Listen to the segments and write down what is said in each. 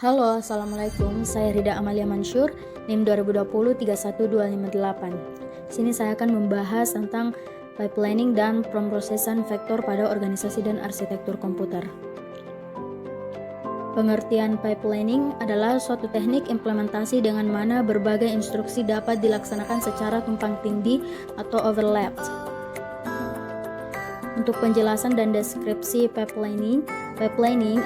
Halo, Assalamualaikum. Saya Rida Amalia Mansyur, NIM 2020-31258. Sini saya akan membahas tentang pipelining dan pemrosesan vektor pada organisasi dan arsitektur komputer. Pengertian pipelining adalah suatu teknik implementasi dengan mana berbagai instruksi dapat dilaksanakan secara tumpang tindih atau overlapped. Untuk penjelasan dan deskripsi pipelining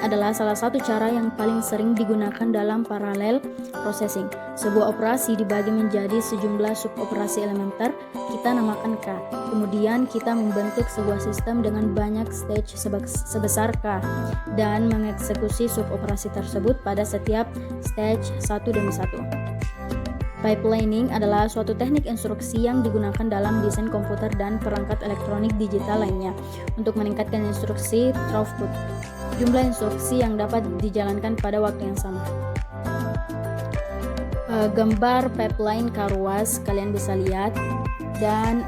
adalah salah satu cara yang paling sering digunakan dalam parallel processing. Sebuah operasi dibagi menjadi sejumlah suboperasi elementer, kita namakan K. Kemudian kita membentuk sebuah sistem dengan banyak stage sebesar K dan mengeksekusi suboperasi tersebut pada setiap stage satu demi satu. Pipelining adalah suatu teknik instruksi yang digunakan dalam desain komputer dan perangkat elektronik digital lainnya untuk meningkatkan instruksi throughput, jumlah instruksi yang dapat dijalankan pada waktu yang sama. Gambar pipeline Karuas kalian bisa lihat, dan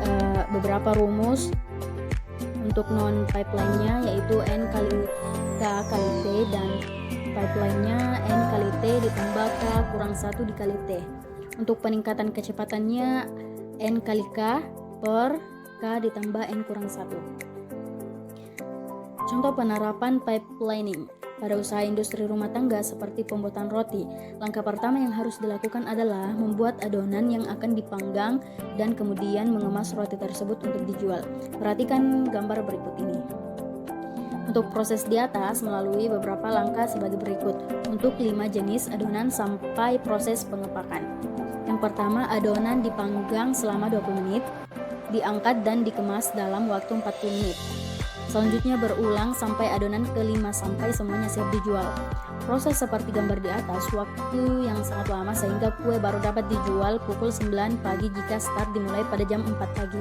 beberapa rumus untuk non pipeline-nya yaitu N kali K kali T, dan pipeline-nya N kali T ditambah K kurang 1 dikali T. Untuk peningkatan kecepatannya N kali K per K ditambah N kurang 1. Contoh penerapan pipelining pada usaha industri rumah tangga seperti pembuatan roti. Langkah pertama yang harus dilakukan adalah membuat adonan yang akan dipanggang dan kemudian mengemas roti tersebut untuk dijual. Perhatikan gambar berikut ini. Untuk proses di atas melalui beberapa langkah sebagai berikut untuk 5 jenis adonan sampai proses pengepakan. Yang pertama, adonan dipanggang selama 20 menit, diangkat dan dikemas dalam waktu 40 menit. Selanjutnya berulang sampai adonan ke-5 sampai semuanya siap dijual. Proses seperti gambar di atas, waktu yang sangat lama sehingga kue baru dapat dijual pukul 9 pagi jika start dimulai pada jam 4 pagi.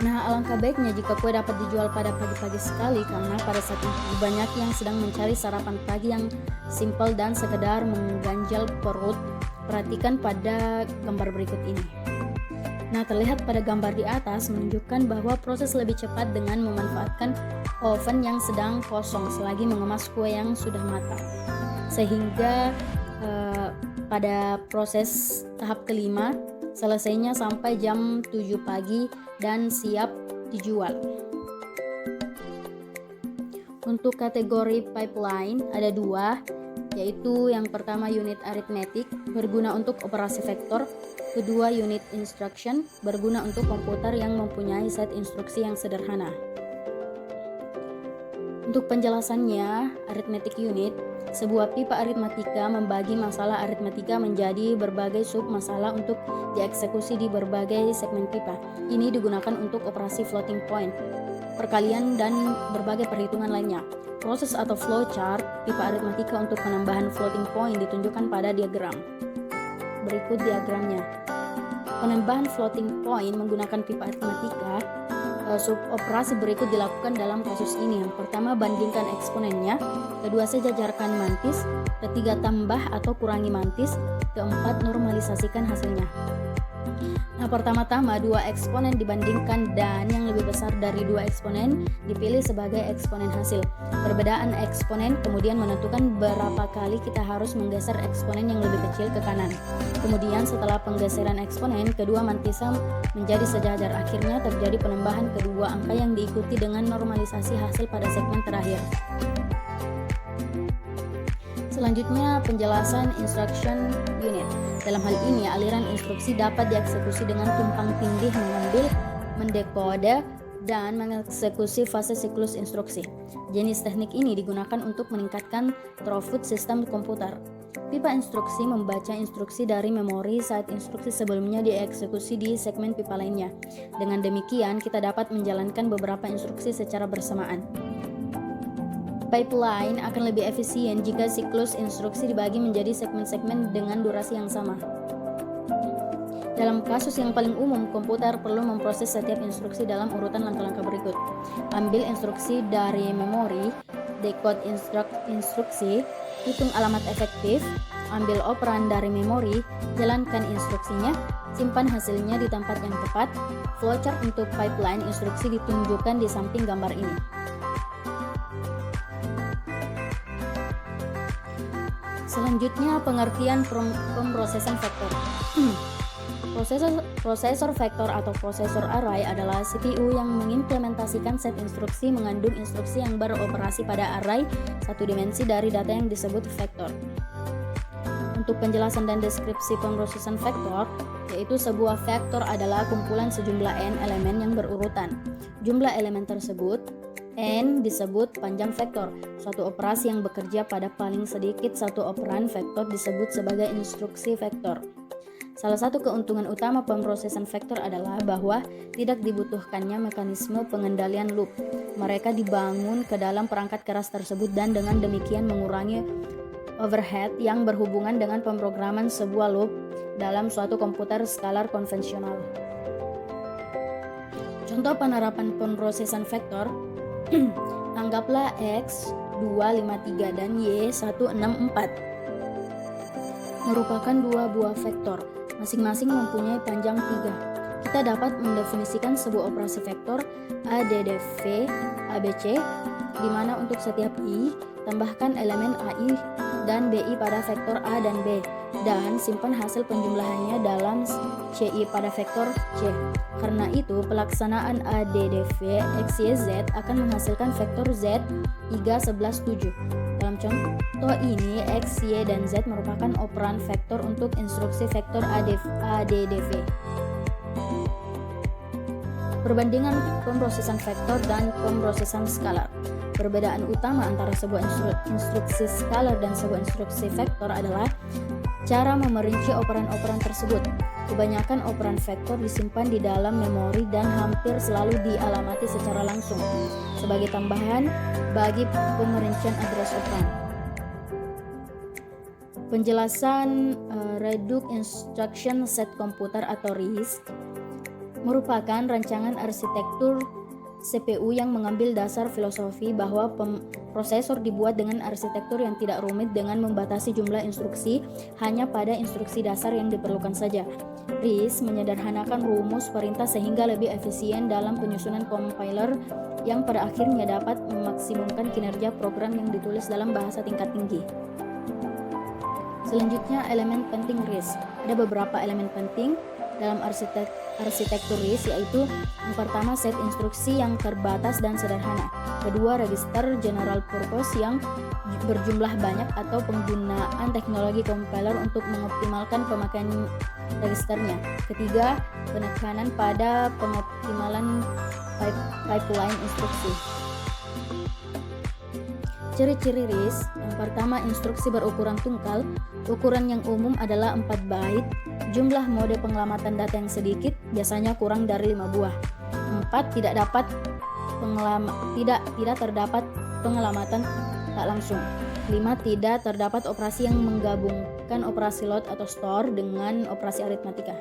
Nah, alangkah baiknya jika kue dapat dijual pada pagi-pagi sekali, karena pada saat itu banyak yang sedang mencari sarapan pagi yang simpel dan sekedar mengganjal perut. Perhatikan pada gambar berikut ini. Nah, terlihat pada gambar di atas menunjukkan bahwa proses lebih cepat dengan memanfaatkan oven yang sedang kosong selagi mengemas kue yang sudah matang. Sehingga pada proses tahap kelima selesainya sampai jam 7 pagi dan siap dijual. Untuk kategori pipeline ada 2, yaitu yang pertama unit aritmetik berguna untuk operasi vektor, kedua unit instruction berguna untuk komputer yang mempunyai set instruksi yang sederhana. Untuk penjelasannya, arithmetic unit, sebuah pipa aritmatika membagi masalah aritmatika menjadi berbagai sub masalah untuk dieksekusi di berbagai segmen pipa. Ini digunakan untuk operasi floating point, perkalian, dan berbagai perhitungan lainnya. Proses atau flowchart pipa aritmatika untuk penambahan floating point ditunjukkan pada diagram. Berikut diagramnya. Penambahan floating point menggunakan pipa aritmatika. Suboperasi berikut dilakukan dalam kasus ini. Yang pertama, bandingkan eksponennya. Kedua, sejajarkan mantis. Ketiga, tambah atau kurangi mantis. Keempat, normalisasikan hasilnya. Nah, pertama-tama 2 eksponen dibandingkan dan yang lebih besar dari 2 eksponen dipilih sebagai eksponen hasil. Perbedaan eksponen kemudian menentukan berapa kali kita harus menggeser eksponen yang lebih kecil ke kanan. Kemudian setelah penggeseran eksponen, kedua mantisa menjadi sejajar. Akhirnya terjadi penambahan kedua angka yang diikuti dengan normalisasi hasil pada segmen terakhir. Selanjutnya, penjelasan instruction unit. Dalam hal ini, aliran instruksi dapat dieksekusi dengan tumpang tindih mengambil, mendekode, dan mengeksekusi fase siklus instruksi. Jenis teknik ini digunakan untuk meningkatkan throughput sistem komputer. Pipa instruksi membaca instruksi dari memori saat instruksi sebelumnya dieksekusi di segmen pipa lainnya. Dengan demikian, kita dapat menjalankan beberapa instruksi secara bersamaan. Pipeline akan lebih efisien jika siklus instruksi dibagi menjadi segmen-segmen dengan durasi yang sama. Dalam kasus yang paling umum, komputer perlu memproses setiap instruksi dalam urutan langkah-langkah berikut. Ambil instruksi dari memori, decode instruksi, hitung alamat efektif, ambil operan dari memori, jalankan instruksinya, simpan hasilnya di tempat yang tepat. Flowchart untuk pipeline instruksi ditunjukkan di samping gambar ini. Selanjutnya, pengertian pemrosesan vektor. Prosesor vektor atau prosesor array adalah CPU yang mengimplementasikan set instruksi mengandung instruksi yang beroperasi pada array satu dimensi dari data yang disebut vektor. Untuk penjelasan dan deskripsi pemrosesan vektor, yaitu sebuah vektor adalah kumpulan sejumlah n elemen yang berurutan. Jumlah elemen tersebut n disebut panjang vektor. Suatu operasi yang bekerja pada paling sedikit satu operan vektor disebut sebagai instruksi vektor. Salah satu keuntungan utama pemrosesan vektor adalah bahwa tidak dibutuhkannya mekanisme pengendalian loop. Mereka dibangun ke dalam perangkat keras tersebut dan dengan demikian mengurangi overhead yang berhubungan dengan pemrograman sebuah loop dalam suatu komputer skalar konvensional. Contoh penerapan pemrosesan vektor, anggaplah X 253 dan Y 164 merupakan dua buah vektor, masing-masing mempunyai panjang 3. Kita dapat mendefinisikan sebuah operasi vektor ADDV ABC, di mana untuk setiap I, tambahkan elemen AI dan BI pada vektor A dan B, dan simpan hasil penjumlahannya dalam CI pada vektor C. Karena itu, pelaksanaan ADDV XYZ akan menghasilkan vektor Z 3, 11, 7. Dalam contoh ini, X, Y, dan Z merupakan operan vektor untuk instruksi vektor ADDV. Perbandingan pemrosesan vektor dan pemrosesan skalar. Perbedaan utama antara sebuah instruksi skalar dan sebuah instruksi vektor adalah cara memerinci operan-operan tersebut. Kebanyakan operan vektor disimpan di dalam memori dan hampir selalu dialamati secara langsung, sebagai tambahan bagi pemerincian address operan. Penjelasan Reduced Instruction Set Computer atau RISC merupakan rancangan arsitektur CPU yang mengambil dasar filosofi bahwa prosesor dibuat dengan arsitektur yang tidak rumit dengan membatasi jumlah instruksi hanya pada instruksi dasar yang diperlukan saja. RISC menyederhanakan rumus perintah sehingga lebih efisien dalam penyusunan compiler yang pada akhirnya dapat memaksimumkan kinerja program yang ditulis dalam bahasa tingkat tinggi. Selanjutnya, elemen penting RISC. Ada beberapa elemen penting dalam arsitektur RISC, yaitu yang pertama set instruksi yang terbatas dan sederhana, kedua register general purpose yang berjumlah banyak atau penggunaan teknologi compiler untuk mengoptimalkan pemakaian registernya, ketiga penekanan pada pengoptimalan pipeline instruksi. Ciri-ciri RISC. Yang pertama, instruksi berukuran tunggal. Ukuran yang umum adalah 4 byte. Jumlah mode pengelamatan data yang sedikit, biasanya kurang dari 5 buah. 4. Tidak terdapat pengelamatan tak langsung. 5. Tidak terdapat operasi yang menggabungkan operasi load atau store dengan operasi aritmatika.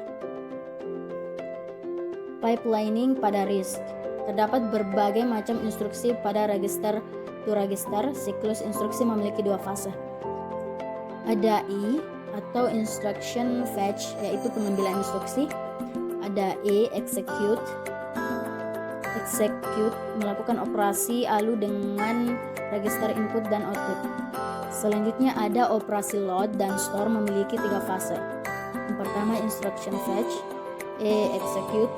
Pipelining pada RISC. Terdapat berbagai macam instruksi pada register to register. Siklus instruksi memiliki 2 fase. Ada I atau instruction fetch, yaitu pengambilan instruksi. Ada E, execute melakukan operasi ALU dengan register input dan output. Selanjutnya ada operasi load dan store, memiliki 3 fase. Yang pertama instruction fetch, E, execute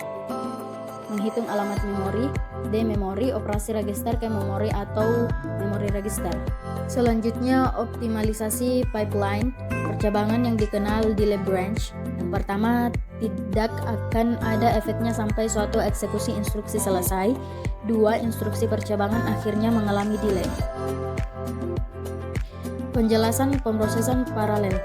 menghitung alamat memori, D, memori operasi register ke memori atau memori register. Selanjutnya optimalisasi pipeline, percabangan yang dikenal delay branch. Yang pertama, tidak akan ada efeknya sampai suatu eksekusi instruksi selesai. 2. Instruksi percabangan akhirnya mengalami delay. Penjelasan pemrosesan paralel.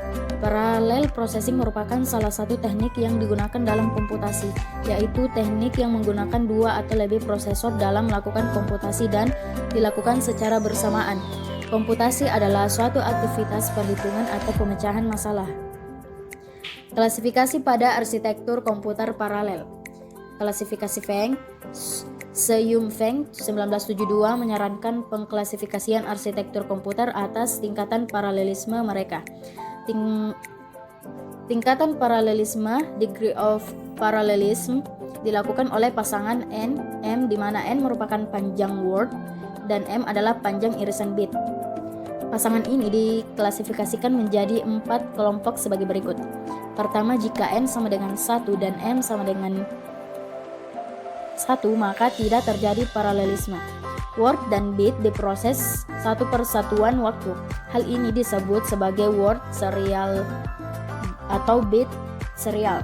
Parallel processing merupakan salah satu teknik yang digunakan dalam komputasi, yaitu teknik yang menggunakan 2 atau lebih prosesor dalam melakukan komputasi dan dilakukan secara bersamaan. Komputasi adalah suatu aktivitas perhitungan atau pemecahan masalah. Klasifikasi pada arsitektur komputer paralel. Klasifikasi Feng, Seung Feng 1972 menyarankan pengklasifikasian arsitektur komputer atas tingkatan paralelisme mereka. Tingkatan paralelisme, degree of parallelism, dilakukan oleh pasangan N, M, di mana N merupakan panjang word dan M adalah panjang irisan bit. Pasangan ini diklasifikasikan menjadi 4 kelompok sebagai berikut. Pertama, jika n sama dengan 1 dan m sama dengan 1, maka tidak terjadi paralelisme. Word dan bit diproses satu persatuan waktu. Hal ini disebut sebagai word serial atau bit serial.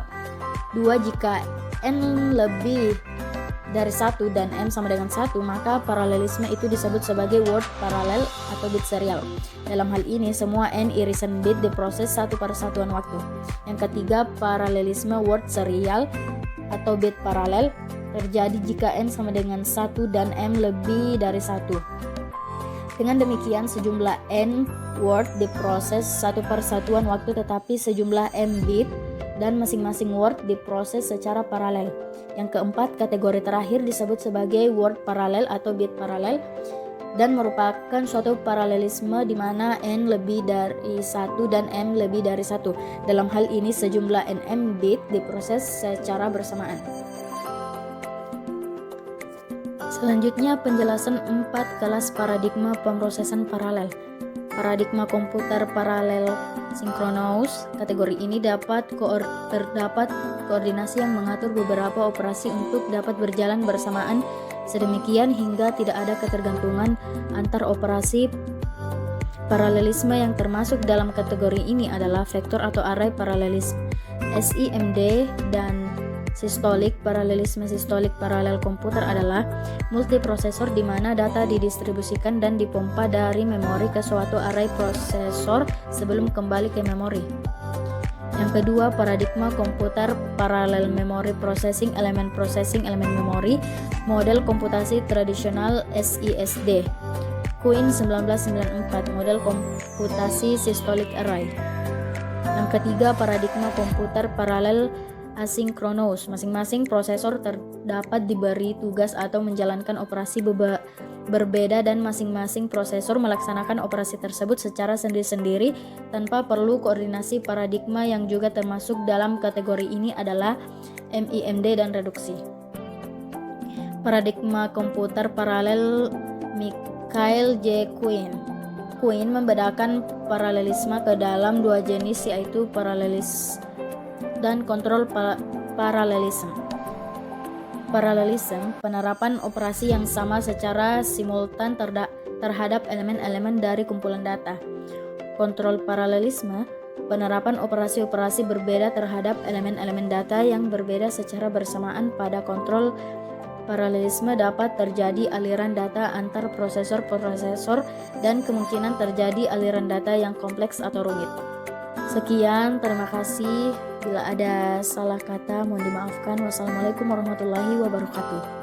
2. Jika n lebih dari 1 dan m sama dengan 1, maka paralelisme itu disebut sebagai word paralel atau bit serial. Dalam hal ini, semua n irisan bit diproses satu persatuan waktu. Yang ketiga, paralelisme word serial atau bit paralel terjadi jika n sama dengan 1 dan m lebih dari 1. Dengan demikian, sejumlah n word diproses satu persatuan waktu, tetapi sejumlah m bit dan masing-masing word diproses secara paralel. Yang keempat, kategori terakhir disebut sebagai word paralel atau bit paralel dan merupakan suatu paralelisme di mana n lebih dari 1 dan m lebih dari 1. Dalam hal ini, sejumlah nm bit diproses secara bersamaan. Selanjutnya, penjelasan 4 kelas paradigma pemrosesan paralel. Paradigma komputer paralel sinkronous. Kategori ini terdapat koordinasi yang mengatur beberapa operasi untuk dapat berjalan bersamaan sedemikian hingga tidak ada ketergantungan antar operasi. Paralelisme yang termasuk dalam kategori ini adalah vektor atau array paralelisme SIMD dan sistolik. Paralelisme sistolik paralel komputer adalah multiprosesor di mana data didistribusikan dan dipompa dari memori ke suatu array prosesor sebelum kembali ke memori. Yang kedua, paradigma komputer paralel memory processing elemen memori, model komputasi tradisional SISD. Quinn 1994, model komputasi systolic array. Yang ketiga, paradigma komputer paralel asinkronous. Masing-masing prosesor dapat diberi tugas atau menjalankan operasi berbeda dan masing-masing prosesor melaksanakan operasi tersebut secara sendiri-sendiri tanpa perlu koordinasi. Paradigma yang juga termasuk dalam kategori ini adalah MIMD dan reduksi. Paradigma komputer paralel Michael J. Quinn. Quinn membedakan paralelisme ke dalam dua jenis, yaitu paralelis dan kontrol paralelisme. Paralelisme, penerapan operasi yang sama secara simultan terhadap elemen-elemen dari kumpulan data. Kontrol paralelisme, penerapan operasi-operasi berbeda terhadap elemen-elemen data yang berbeda secara bersamaan. Pada kontrol paralelisme dapat terjadi aliran data antar prosesor-prosesor dan kemungkinan terjadi aliran data yang kompleks atau rumit. Sekian, terima kasih. Bila ada salah kata mohon dimaafkan. Wassalamualaikum warahmatullahi wabarakatuh.